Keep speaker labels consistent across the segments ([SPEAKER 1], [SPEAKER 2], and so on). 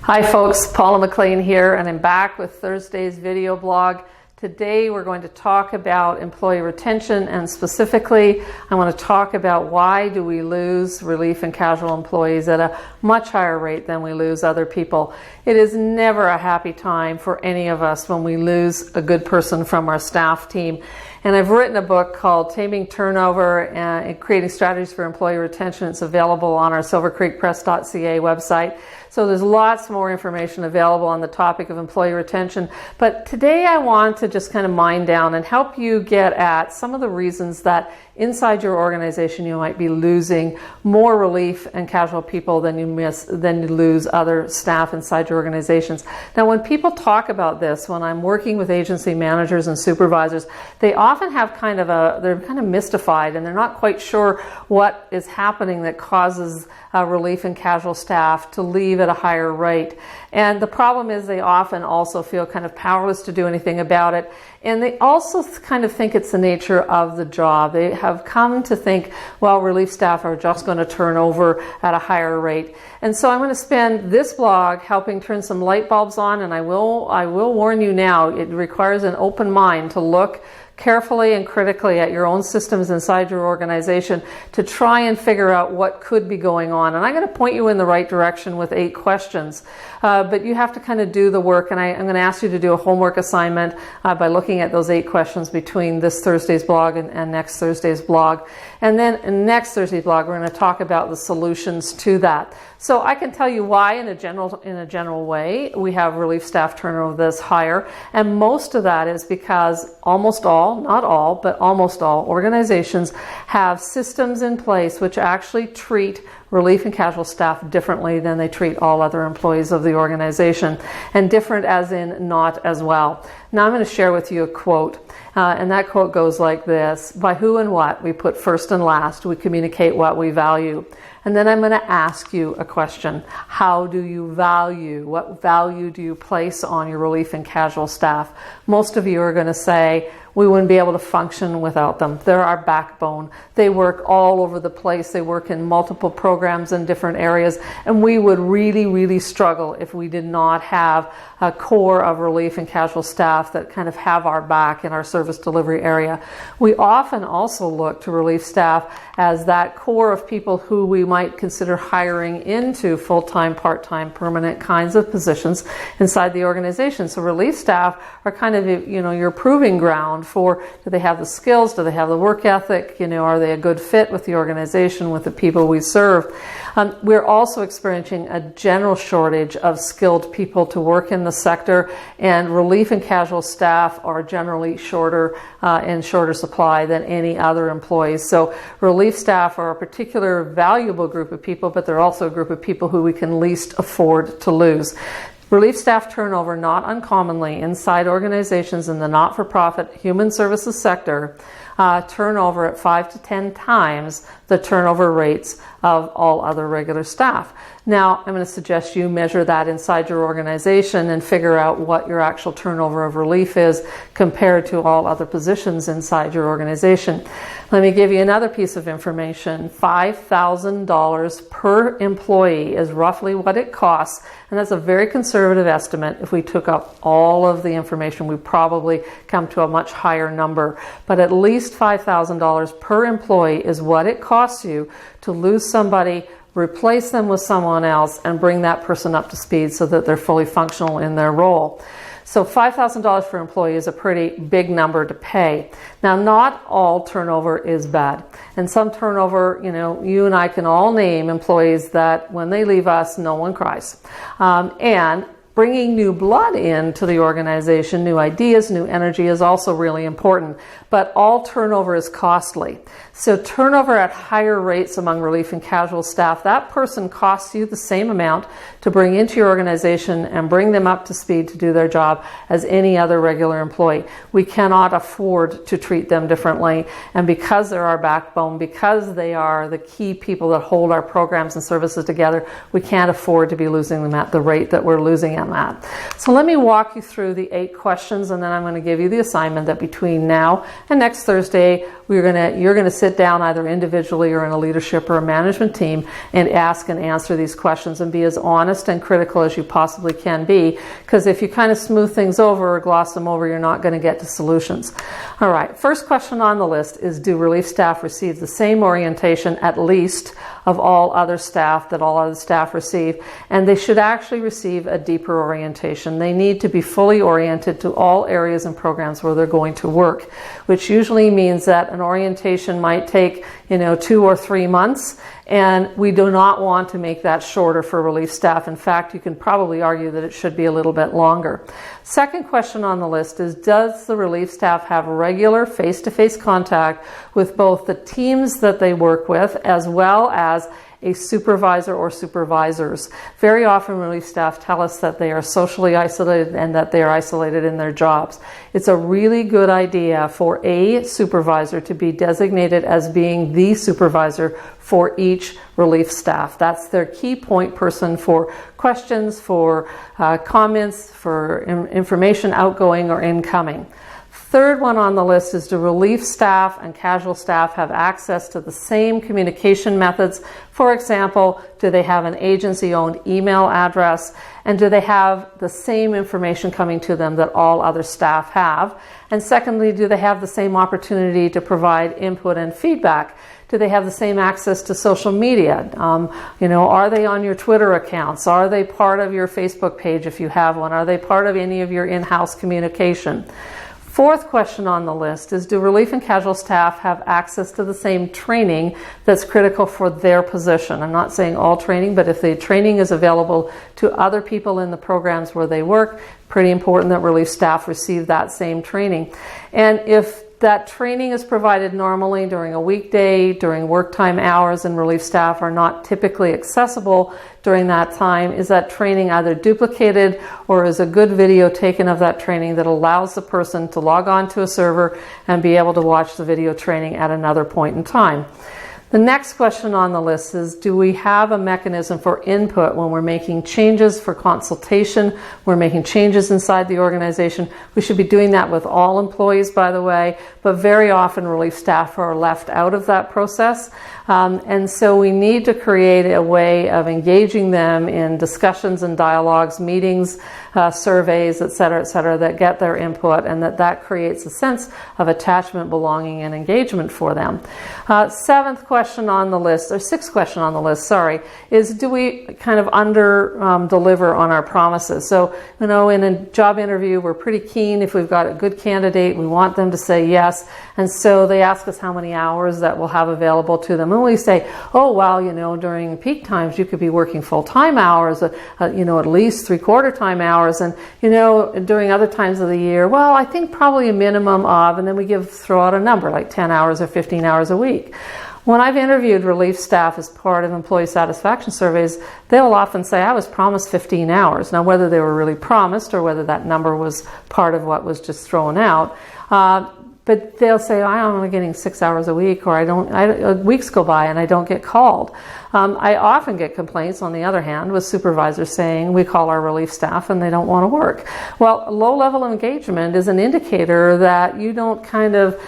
[SPEAKER 1] Hi folks, Paula MacLean here, and I'm back with Thursday's video blog. Today we're going to talk about employee retention, and specifically I want to talk about why do we lose relief and casual employees at a much higher rate than we lose other people. It is never a happy time for any of us when we lose a good person from our staff team. And I've written a book called Taming Turnover and Creating Strategies for Employee Retention. It's available on our silvercreekpress.ca website. So there's lots more information available on the topic of employee retention. But today I want to just kind of mine down and help you get at some of the reasons that inside your organization you might be losing more relief and casual people than you lose other staff inside your organizations. Now, when people talk about this, when I'm working with agency managers and supervisors, they often have they're kind of mystified, and they're not quite sure what is happening that causes relief and casual staff to leave at a higher rate. And the problem is they often also feel kind of powerless to do anything about it. And they also kind of think it's the nature of the job. They have come to think, well, relief staff are just going to turn over at a higher rate. And so I'm going to spend this blog helping turn some light bulbs on, and I will warn you now, it requires an open mind to look carefully and critically at your own systems inside your organization to try and figure out what could be going on. And I'm going to point you in the right direction with 8 questions. But you have to kind of do the work, and I'm going to ask you to do a homework assignment by looking at those 8 questions between this Thursday's blog and next Thursday's blog. And then in next Thursday's blog, we're going to talk about the solutions to that. So I can tell you why in a general way we have relief staff turnover that's higher, and most of that is because almost all, not all, but almost all organizations have systems in place which actually treat relief and casual staff differently than they treat all other employees of the organization, and different as in not as well. Now I'm going to share with you a quote, and that quote goes like this: by who and what we put first and last, we communicate what we value. And then I'm going to ask you a question. How do you value? What value do you place on your relief and casual staff? Most of you are going to say, we wouldn't be able to function without them. They're our backbone. They work all over the place. They work in multiple programs in different areas. And we would really, really struggle if we did not have a core of relief and casual staff that kind of have our back in our service delivery area. We often also look to relief staff as that core of people who we might consider hiring into full-time, part-time, permanent kinds of positions inside the organization. So relief staff are kind of, your proving ground for, do they have the skills, do they have the work ethic, are they a good fit with the organization, with the people we serve. We're also experiencing a general shortage of skilled people to work in the sector, and relief and casual staff are generally shorter in shorter supply than any other employees. So relief staff are a particular valuable group of people, but they're also a group of people who we can least afford to lose. Relief staff turnover, not uncommonly inside organizations in the not-for-profit human services sector, turnover at 5 to 10 times the turnover rates of all other regular staff. Now, I'm going to suggest you measure that inside your organization and figure out what your actual turnover of relief is compared to all other positions inside your organization. Let me give you another piece of information. $5,000 per employee is roughly what it costs, and that's a very conservative estimate. If we took up all of the information, we'd probably come to a much higher number. But at least $5,000 per employee is what it costs you to lose somebody, replace them with someone else, and bring that person up to speed so that they're fully functional in their role. So $5,000 per employee is a pretty big number to pay. Now, not all turnover is bad. And some turnover, you and I can all name employees that when they leave us, no one cries. And bringing new blood into the organization, new ideas, new energy is also really important. But all turnover is costly. So turnover at higher rates among relief and casual staff, that person costs you the same amount to bring into your organization and bring them up to speed to do their job as any other regular employee. We cannot afford to treat them differently. And because they're our backbone, because they are the key people that hold our programs and services together, we can't afford to be losing them at the rate that we're losing them. them at. So let me walk you through the 8 questions, and then I'm going to give you the assignment that between now and next Thursday, you're going to sit down either individually or in a leadership or a management team and ask and answer these questions and be as honest and critical as you possibly can be, because if you kind of smooth things over or gloss them over, you're not going to get to solutions. All right, first question on the list is, do relief staff receive the same orientation at least of all other staff that all other staff receive? And they should actually receive a deeper orientation. They need to be fully oriented to all areas and programs where they're going to work, which usually means that an orientation might take 2 or 3 months, and we do not want to make that shorter for relief staff. In fact, you can probably argue that it should be a little bit longer. Second question on the list is, does the relief staff have regular face-to-face contact with both the teams that they work with as well as a supervisor or supervisors? Very often relief staff tell us that they are socially isolated and that they are isolated in their jobs. It's a really good idea for a supervisor to be designated as being the supervisor for each relief staff. That's their key point person for questions, for comments, for information outgoing or incoming. Third one on the list is, do relief staff and casual staff have access to the same communication methods? For example, do they have an agency-owned email address? And do they have the same information coming to them that all other staff have? And secondly, do they have the same opportunity to provide input and feedback? Do they have the same access to social media? Are they on your Twitter accounts? Are they part of your Facebook page if you have one? Are they part of any of your in-house communication? Fourth question on the list is, do relief and casual staff have access to the same training that's critical for their position? I'm not saying all training, but if the training is available to other people in the programs where they work, pretty important that relief staff receive that same training. And if that training is provided normally during a weekday, during work time hours, and relief staff are not typically accessible during that time, is that training either duplicated or is a good video taken of that training that allows the person to log on to a server and be able to watch the video training at another point in time? The next question on the list is, do we have a mechanism for input when we're making changes, for consultation, we're making changes inside the organization? We should be doing that with all employees, by the way, but very often relief staff are left out of that process. And so we need to create a way of engaging them in discussions and dialogues, meetings, surveys, et cetera, that get their input, and that creates a sense of attachment, belonging, and engagement for them. Sixth question on the list, is, do we kind of deliver on our promises? So, in a job interview, we're pretty keen. If we've got a good candidate, we want them to say yes. And so they ask us how many hours that we'll have available to them. And we say, oh, well, during peak times, you could be working full-time hours, at least 3/4 time hours. And, during other times of the year, well, I think probably a minimum of, and then we throw out a number like 10 hours or 15 hours a week. When I've interviewed relief staff as part of employee satisfaction surveys, they'll often say, I was promised 15 hours. Now, whether they were really promised or whether that number was part of what was just thrown out, but they'll say, I'm only getting 6 hours a week, or weeks go by and I don't get called. I often get complaints, on the other hand, with supervisors saying, we call our relief staff and they don't want to work. Well, low level of engagement is an indicator that you don't kind of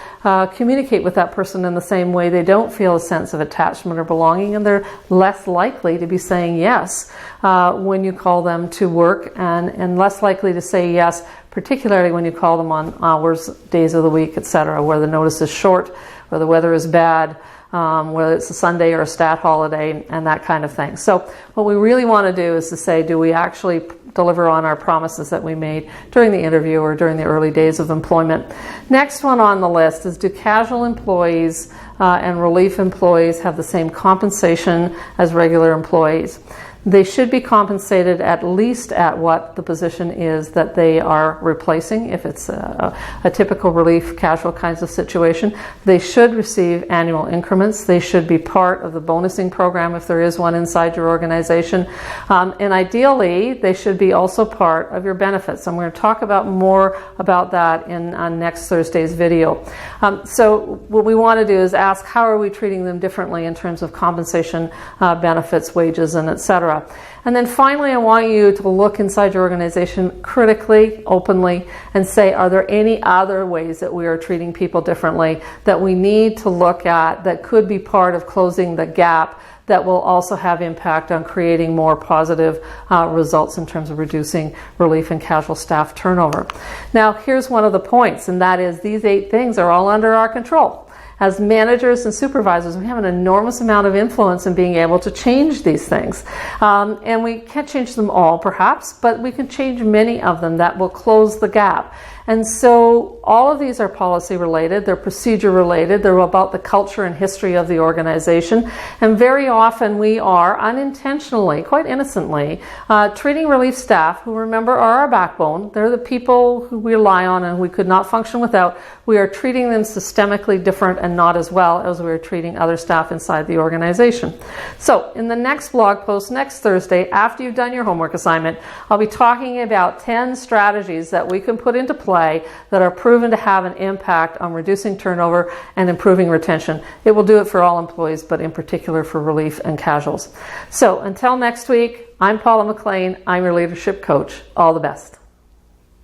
[SPEAKER 1] communicate with that person in the same way. They don't feel a sense of attachment or belonging, and they're less likely to be saying yes when you call them to work, and less likely to say yes, particularly when you call them on hours, days of the week, etc., where the notice is short, where the weather is bad, whether it's a Sunday or a stat holiday, and that kind of thing. So what we really want to do is to say, do we actually deliver on our promises that we made during the interview or during the early days of employment? Next one on the list is, do casual employees and relief employees have the same compensation as regular employees? They should be compensated at least at what the position is that they are replacing. If it's a typical relief, casual kinds of situation, they should receive annual increments. They should be part of the bonusing program if there is one inside your organization. And ideally, they should be also part of your benefits. I'm going to talk more about that on next Thursday's video. So what we want to do is ask, how are we treating them differently in terms of compensation, benefits, wages, and etc. And then finally, I want you to look inside your organization critically, openly, and say, are there any other ways that we are treating people differently that we need to look at that could be part of closing the gap that will also have impact on creating more positive results in terms of reducing relief and casual staff turnover. Now, here's one of the points, and that is these 8 things are all under our control. As managers and supervisors, we have an enormous amount of influence in being able to change these things. And we can't change them all, perhaps, but we can change many of them that will close the gap. And so all of these are policy related, they're procedure related, they're about the culture and history of the organization. And very often we are unintentionally, quite innocently, treating relief staff, who remember are our backbone. They're the people who we rely on and we could not function without. We are treating them systemically different and not as well as we are treating other staff inside the organization. So in the next blog post next Thursday, after you've done your homework assignment, I'll be talking about 10 strategies that we can put into play that are proven to have an impact on reducing turnover and improving retention. It will do it for all employees, but in particular for relief and casuals. So until next week, I'm Paula MacLean. I'm your leadership coach. All the best.